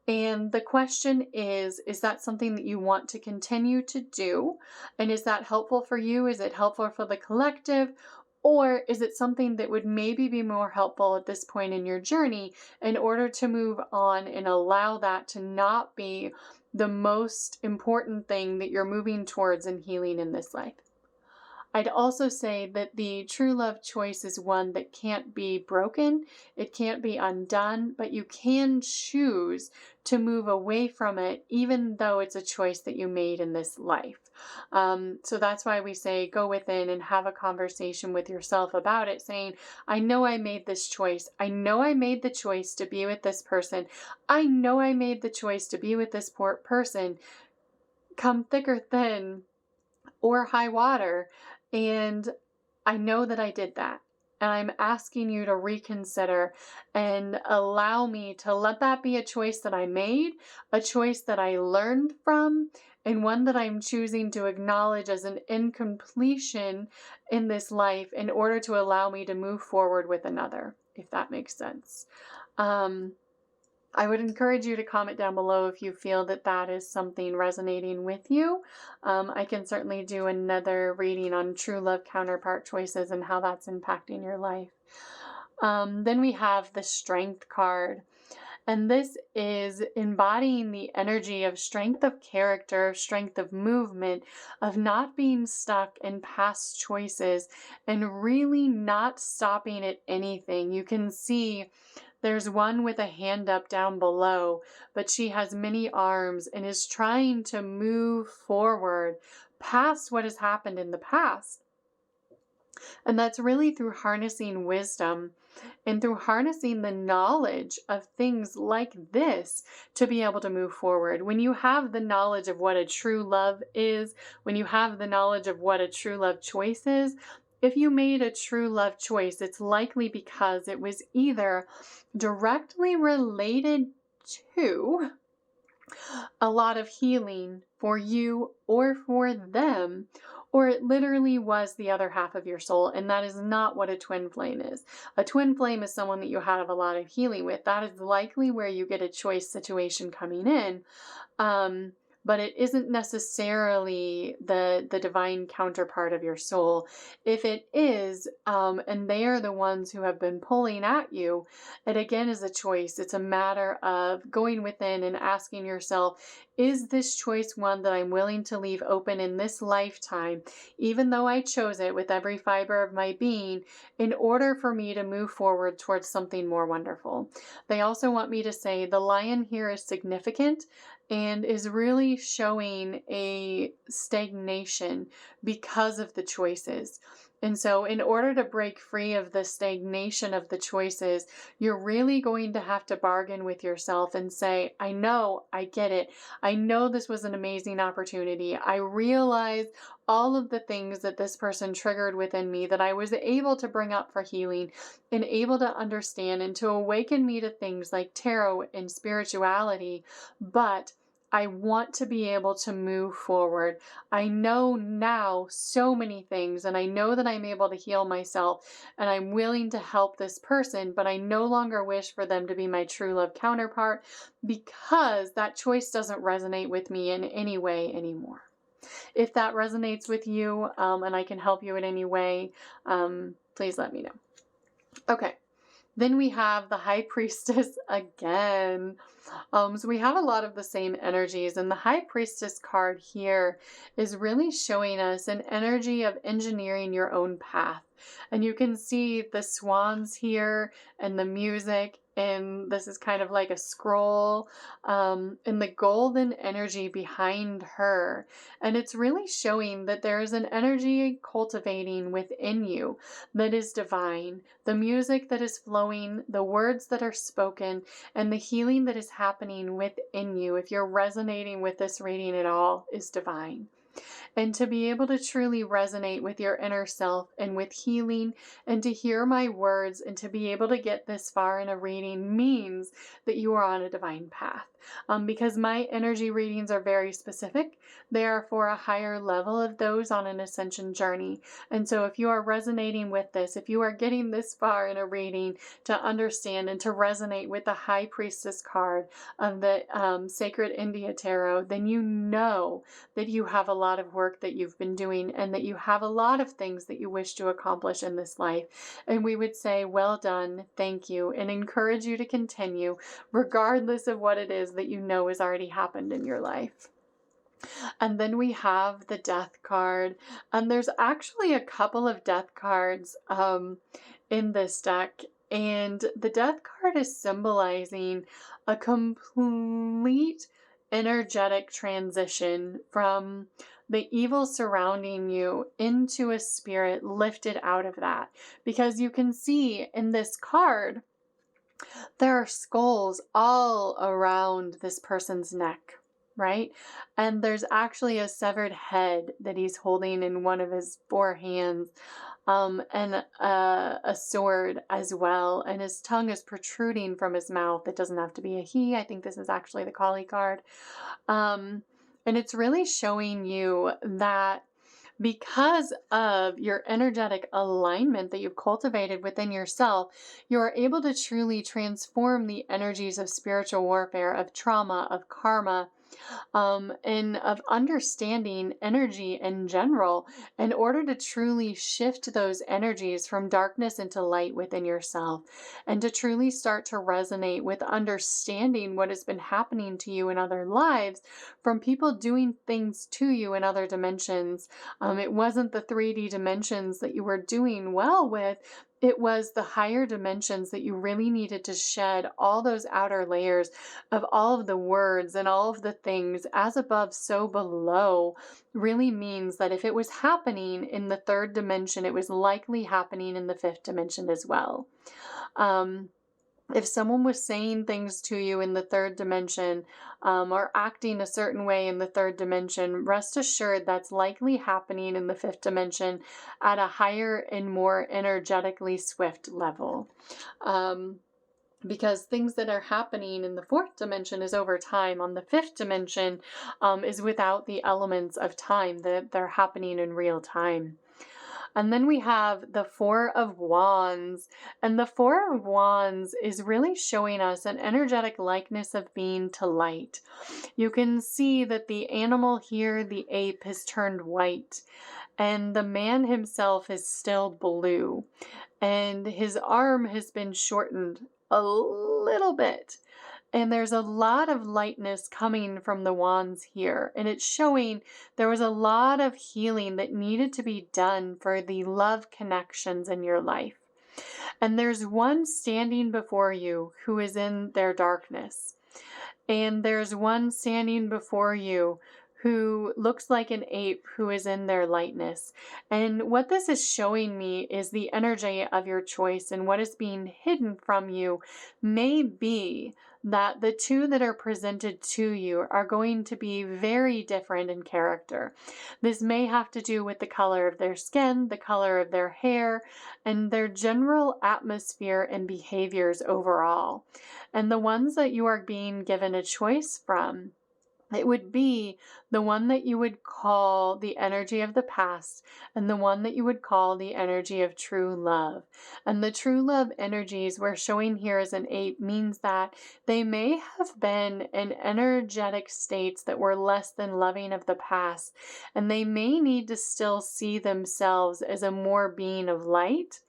And the question is that something that you want to continue to do? And is that helpful for you? Is it helpful for the collective? Or is it something that would maybe be more helpful at this point in your journey in order to move on and allow that to not be the most important thing that you're moving towards in healing in this life? I'd also say that the true love choice is one that can't be broken, it can't be undone, but you can choose to move away from it, even though it's a choice that you made in this life. So that's why we say go within and have a conversation with yourself about it, saying, I know I made this choice. I know I made the choice to be with this person. I know I made the choice to be with this poor person, come thick or thin or high water. And I know that I did that. And I'm asking you to reconsider and allow me to let that be a choice that I made, a choice that I learned from, and one that I'm choosing to acknowledge as an incompletion in this life in order to allow me to move forward with another, if that makes sense. I would encourage you to comment down below if you feel that that is something resonating with you. I can certainly do another reading on true love counterpart choices and how that's impacting your life. Then we have the Strength card. And this is embodying the energy of strength of character, strength of movement, of not being stuck in past choices and really not stopping at anything. You can see there's one with a hand up down below, but she has many arms and is trying to move forward past what has happened in the past. And that's really through harnessing wisdom and through harnessing the knowledge of things like this to be able to move forward. When you have the knowledge of what a true love is, when you have the knowledge of what a true love choice is, if you made a true love choice, it's likely because it was either directly related to a lot of healing for you or for them, or it literally was the other half of your soul. And that is not what a twin flame is. A twin flame is someone that you have a lot of healing with. That is likely where you get a choice situation coming in. But it isn't necessarily the divine counterpart of your soul. If it is, and they are the ones who have been pulling at you, it again is a choice. It's a matter of going within and asking yourself, is this choice one that I'm willing to leave open in this lifetime, even though I chose it with every fiber of my being, in order for me to move forward towards something more wonderful? They also want me to say the lion here is significant and is really showing a stagnation because of the choices. And so in order to break free of the stagnation of the choices, you're really going to have to bargain with yourself and say, I know, I get it. I know this was an amazing opportunity. I realize all of the things that this person triggered within me that I was able to bring up for healing and able to understand and to awaken me to things like tarot and spirituality. But I want to be able to move forward. I know now so many things, and I know that I'm able to heal myself, and I'm willing to help this person, but I no longer wish for them to be my true love counterpart because that choice doesn't resonate with me in any way anymore. If that resonates with you, and I can help you in any way, please let me know. Okay. Then we have the High Priestess again. So we have a lot of the same energies, and the High Priestess card here is really showing us an energy of engineering your own path. And you can see the swans here and the music, and this is kind of like a scroll, and the golden energy behind her. And it's really showing that there is an energy cultivating within you that is divine. The music that is flowing, the words that are spoken, and the healing that is happening within you, if you're resonating with this reading at all, is divine. And to be able to truly resonate with your inner self and with healing, and to hear my words and to be able to get this far in a reading means that you are on a divine path. Because my energy readings are very specific. They are for a higher level of those on an ascension journey. And so if you are resonating with this, if you are getting this far in a reading to understand and to resonate with the High Priestess card of the Sacred India Tarot, then you know that you have a lot of work that you've been doing and that you have a lot of things that you wish to accomplish in this life. And we would say, well done, thank you, and encourage you to continue regardless of what it is that you know has already happened in your life. And then we have the Death card. And there's actually a couple of Death cards in this deck. And the Death card is symbolizing a complete energetic transition from the evil surrounding you into a spirit lifted out of that. Because you can see in this card, there are skulls all around this person's neck, right? And there's actually a severed head that he's holding in one of his four hands, and a sword as well. And his tongue is protruding from his mouth. It doesn't have to be a he. I think this is actually the Kali card. And it's really showing you that because of your energetic alignment that you've cultivated within yourself, you are able to truly transform the energies of spiritual warfare, of trauma, of karma, and of understanding energy in general in order to truly shift those energies from darkness into light within yourself and to truly start to resonate with understanding what has been happening to you in other lives from people doing things to you in other dimensions. It wasn't the 3D dimensions that you were doing well with. It was the higher dimensions that you really needed to shed all those outer layers of all of the words and all of the things. As above, so below really means that if it was happening in the third dimension, it was likely happening in the fifth dimension as well. Um, if someone was saying things to you in the third dimension, or acting a certain way in the third dimension, rest assured that's likely happening in the fifth dimension at a higher and more energetically swift level. Because things that are happening in the fourth dimension is over time. On the fifth dimension is without the elements of time, that they're happening in real time. And then we have the Four of Wands. And the Four of Wands is really showing us an energetic likeness of being to light. You can see that the animal here, the ape, has turned white, and the man himself is still blue, and his arm has been shortened a little bit. And there's a lot of lightness coming from the wands here. And it's showing there was a lot of healing that needed to be done for the love connections in your life. And there's one standing before you who is in their darkness. And there's one standing before you who looks like an ape who is in their lightness. And what this is showing me is the energy of your choice, and what is being hidden from you may be that the two that are presented to you are going to be very different in character. This may have to do with the color of their skin, the color of their hair, and their general atmosphere and behaviors overall. And the ones that you are being given a choice from, it would be the one that you would call the energy of the past and the one that you would call the energy of true love. And the true love energies we're showing here as an ape means that they may have been in energetic states that were less than loving of the past, and they may need to still see themselves as a more being of light.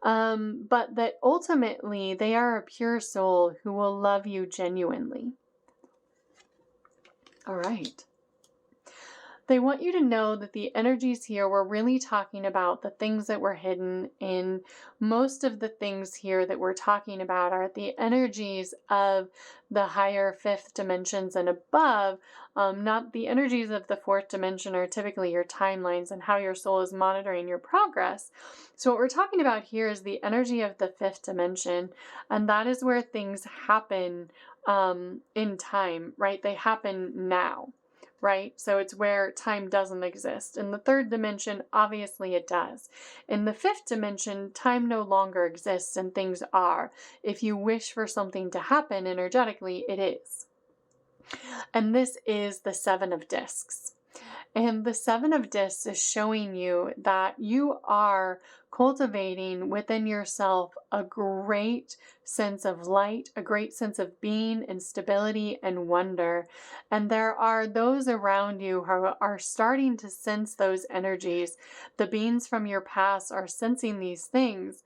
But that ultimately they are a pure soul who will love you genuinely. All right. They want you to know that the energies here, we're really talking about the things that were hidden, and most of the things here that we're talking about are the energies of the higher fifth dimensions and above. Not the energies of the fourth dimension are typically your timelines and how your soul is monitoring your progress. So what we're talking about here is the energy of the fifth dimension, and that is where things happen in time, right? They happen now. Right? So it's where time doesn't exist. In the third dimension, obviously it does. In the fifth dimension, time no longer exists and things are. If you wish for something to happen energetically, it is. And this is the Seven of Discs. And the Seven of Discs is showing you that you are cultivating within yourself a great sense of light, a great sense of being and stability and wonder. And there are those around you who are starting to sense those energies. The beings from your past are sensing these things.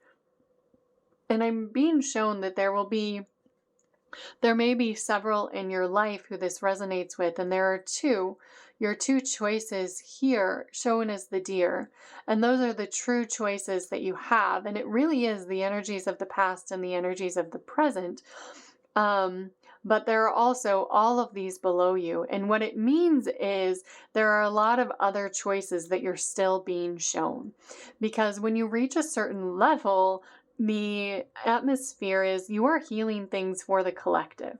And I'm being shown that there may be several in your life who this resonates with, and there are your two choices here shown as the deer. And those are the true choices that you have. And it really is the energies of the past and the energies of the present. But there are also all of these below you. And what it means is there are a lot of other choices that you're still being shown. Because when you reach a certain level, the atmosphere is you are healing things for the collective.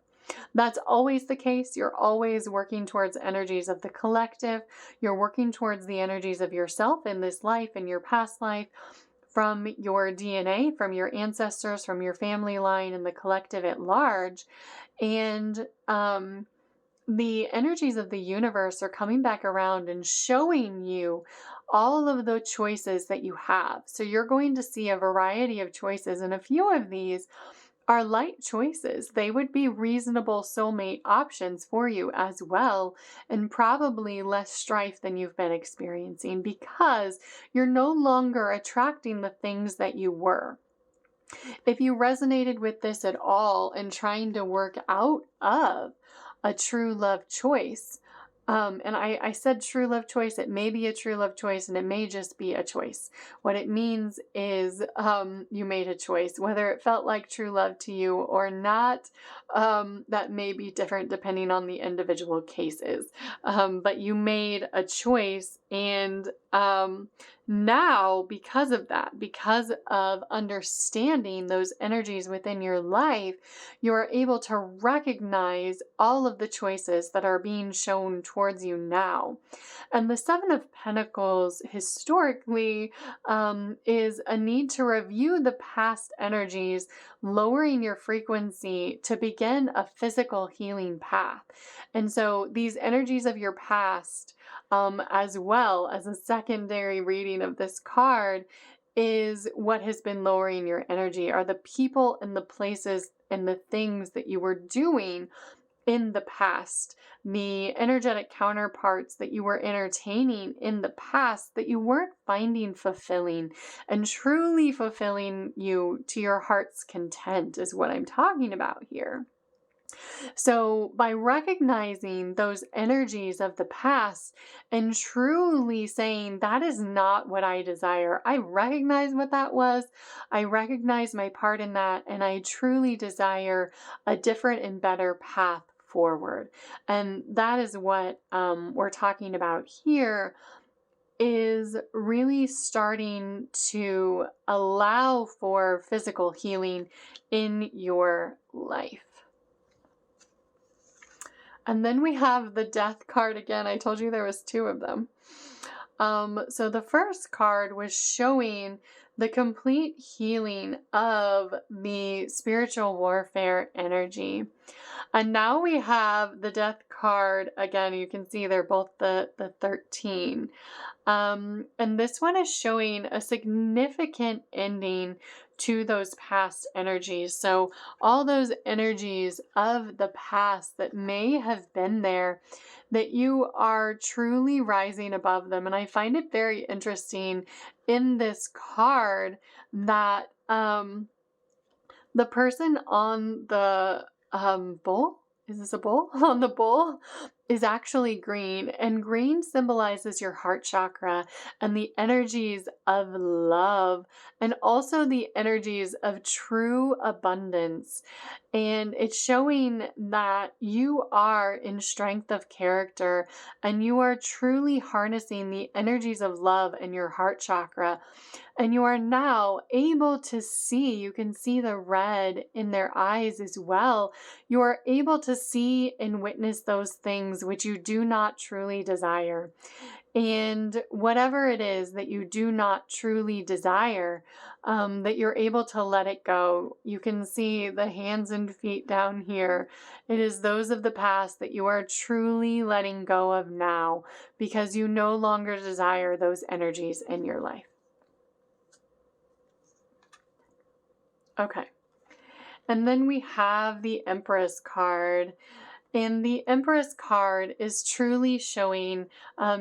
That's always the case. You're always working towards energies of the collective. You're working towards the energies of yourself in this life, in your past life, from your DNA, from your ancestors, from your family line, and the collective at large. And the energies of the universe are coming back around and showing you all of the choices that you have. So you're going to see a variety of choices, and a few of these are light choices. They would be reasonable soulmate options for you as well, and probably less strife than you've been experiencing because you're no longer attracting the things that you were. If you resonated with this at all and trying to work out of a true love choice, and I said true love choice, it may be a true love choice and it may just be a choice. What it means is you made a choice. Whether it felt like true love to you or not, that may be different depending on the individual cases. But you made a choice, and now, because of that, because of understanding those energies within your life, you are able to recognize all of the choices that are being shown towards you now. And the Seven of Pentacles historically is a need to review the past energies, lowering your frequency to begin a physical healing path. And so these energies of your past, as well as a secondary reading of this card, is what has been lowering your energy, are the people and the places and the things that you were doing in the past, the energetic counterparts that you were entertaining in the past that you weren't finding fulfilling and truly fulfilling you to your heart's content, is what I'm talking about here. So, by recognizing those energies of the past and truly saying, that is not what I desire, I recognize what that was, I recognize my part in that, and I truly desire a different and better path forward. And that is what we're talking about here, is really starting to allow for physical healing in your life. And then we have the Death card again. I told you there was two of them. So the first card was showing the complete healing of the spiritual warfare energy. And now we have the Death card again. You can see they're both the 13. And this one is showing a significant ending to those past energies. So all those energies of the past that may have been there, that you are truly rising above them. And I find it very interesting in this card that the person on the bull, is this a bull? On the bull is actually green, and green symbolizes your heart chakra and the energies of love, and also the energies of true abundance. And it's showing that you are in strength of character and you are truly harnessing the energies of love in your heart chakra. And you are now able to see, you can see the red in their eyes as well. You are able to see and witness those things which you do not truly desire. And whatever it is that you do not truly desire, that you're able to let it go. You can see the hands and feet down here. It is those of the past that you are truly letting go of now, because you no longer desire those energies in your life. Okay. And then we have the Empress card. And the Empress card is truly showing,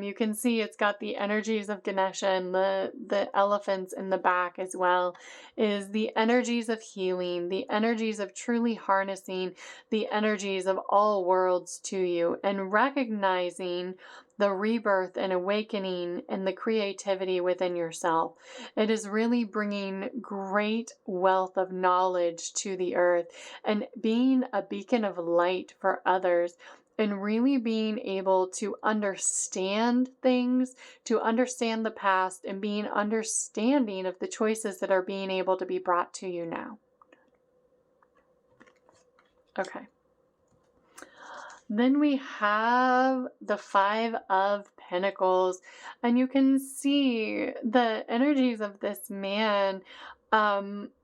you can see it's got the energies of Ganesha and the elephants in the back as well, is the energies of healing, the energies of truly harnessing the energies of all worlds to you, and recognizing the rebirth and awakening and the creativity within yourself. It is really bringing great wealth of knowledge to the earth and being a beacon of light for others, and really being able to understand things, to understand the past, and being understanding of the choices that are being able to be brought to you now. Okay. Then we have the Five of Pentacles, and you can see the energies of this man.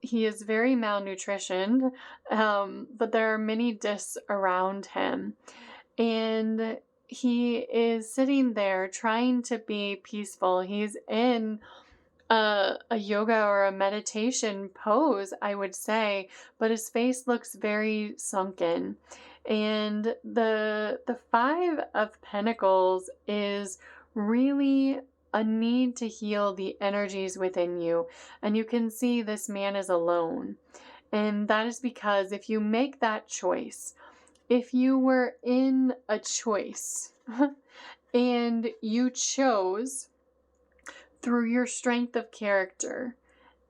He is very malnutritioned, but there are many discs around him, and he is sitting there trying to be peaceful. He's in a yoga or a meditation pose, I would say, but his face looks very sunken. And the 5 of Pentacles is really a need to heal the energies within you. And you can see this man is alone. And that is because if you make that choice, if you were in a choice and you chose through your strength of character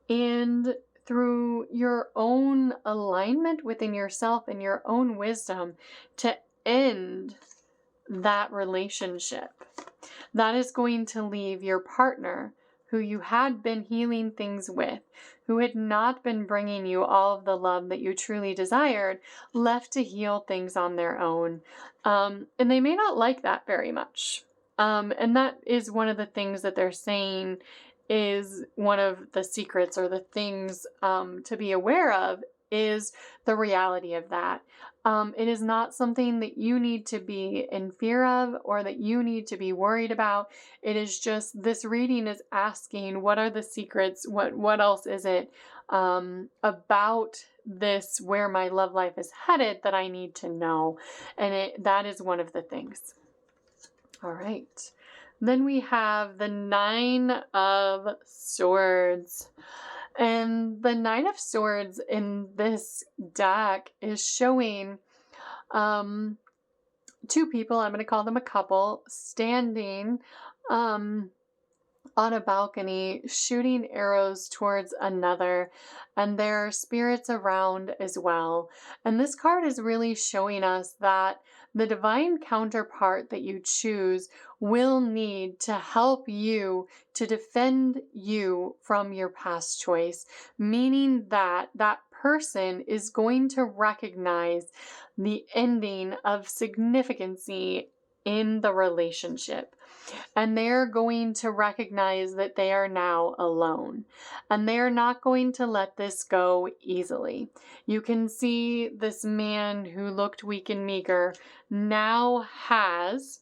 and through your own alignment within yourself and your own wisdom to end that relationship, that is going to leave your partner, who you had been healing things with, who had not been bringing you all of the love that you truly desired, left to heal things on their own. And they may not like that very much. And that is one of the things that they're saying is one of the secrets or the things to be aware of is the reality of that. It is not something that you need to be in fear of or that you need to be worried about. It is just this reading is asking, what are the secrets? What else is it about this where my love life is headed that I need to know? And that is one of the things. All right. Then we have the 9 of Swords. And the 9 of Swords in this deck is showing 2 people, I'm going to call them a couple, standing on a balcony shooting arrows towards another, and there are spirits around as well. And this card is really showing us that the divine counterpart that you choose will need to help you to defend you from your past choice, meaning that that person is going to recognize the ending of significancy in the relationship. And they're going to recognize that they are now alone. And they're not going to let this go easily. You can see this man who looked weak and meager now has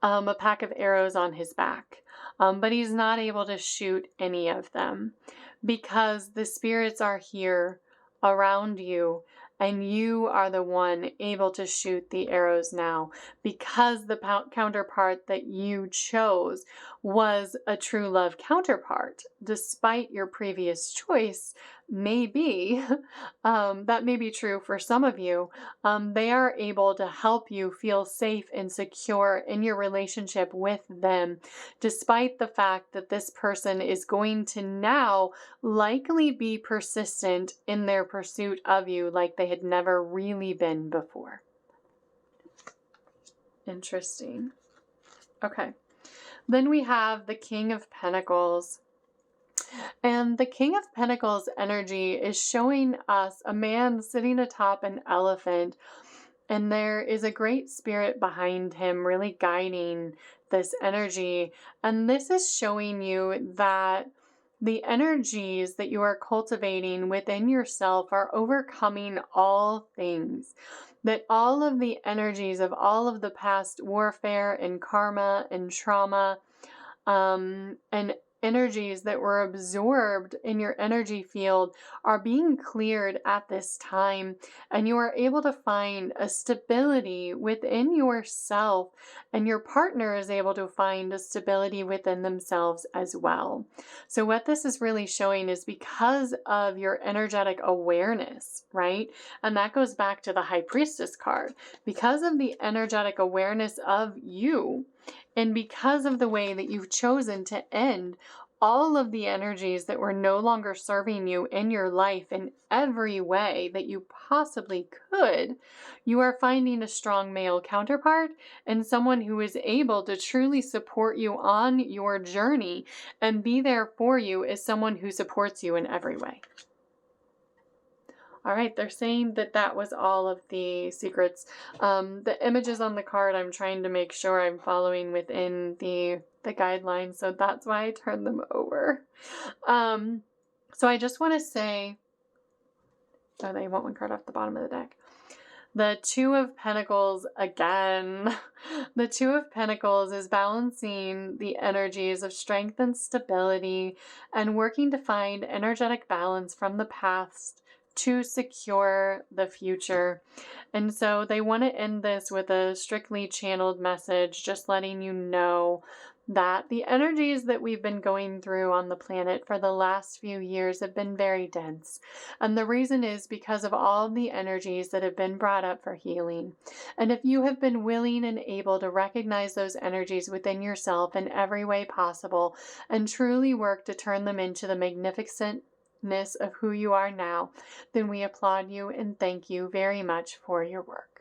a pack of arrows on his back. But he's not able to shoot any of them because the spirits are here around you. And you are the one able to shoot the arrows now because the counterpart that you chose was a true love counterpart, despite your previous choice. Maybe that may be true for some of you. They are able to help you feel safe and secure in your relationship with them, despite the fact that this person is going to now likely be persistent in their pursuit of you like they had never really been before. Interesting. Okay. Then we have the King of Pentacles. And the King of Pentacles energy is showing us a man sitting atop an elephant, and there is a great spirit behind him really guiding this energy. And this is showing you that the energies that you are cultivating within yourself are overcoming all things. That all of the energies of all of the past warfare and karma and trauma and energies that were absorbed in your energy field are being cleared at this time, and you are able to find a stability within yourself, and your partner is able to find a stability within themselves as well. So what this is really showing is because of your energetic awareness, right? And that goes back to the High Priestess card. Because of the energetic awareness of you, and because of the way that you've chosen to end all of the energies that were no longer serving you in your life in every way that you possibly could, you are finding a strong male counterpart and someone who is able to truly support you on your journey and be there for you as someone who supports you in every way. All right, they're saying that that was all of the secrets. The images on the card, I'm trying to make sure I'm following within the guidelines, so that's why I turned them over. So I just want to say, oh, they want one card off the bottom of the deck. The 2 of Pentacles again. The Two of Pentacles is balancing the energies of strength and stability and working to find energetic balance from the past to secure the future. And so they want to end this with a strictly channeled message, just letting you know that the energies that we've been going through on the planet for the last few years have been very dense. And the reason is because of all the energies that have been brought up for healing. And if you have been willing and able to recognize those energies within yourself in every way possible and truly work to turn them into the magnificentness of who you are now, then we applaud you and thank you very much for your work.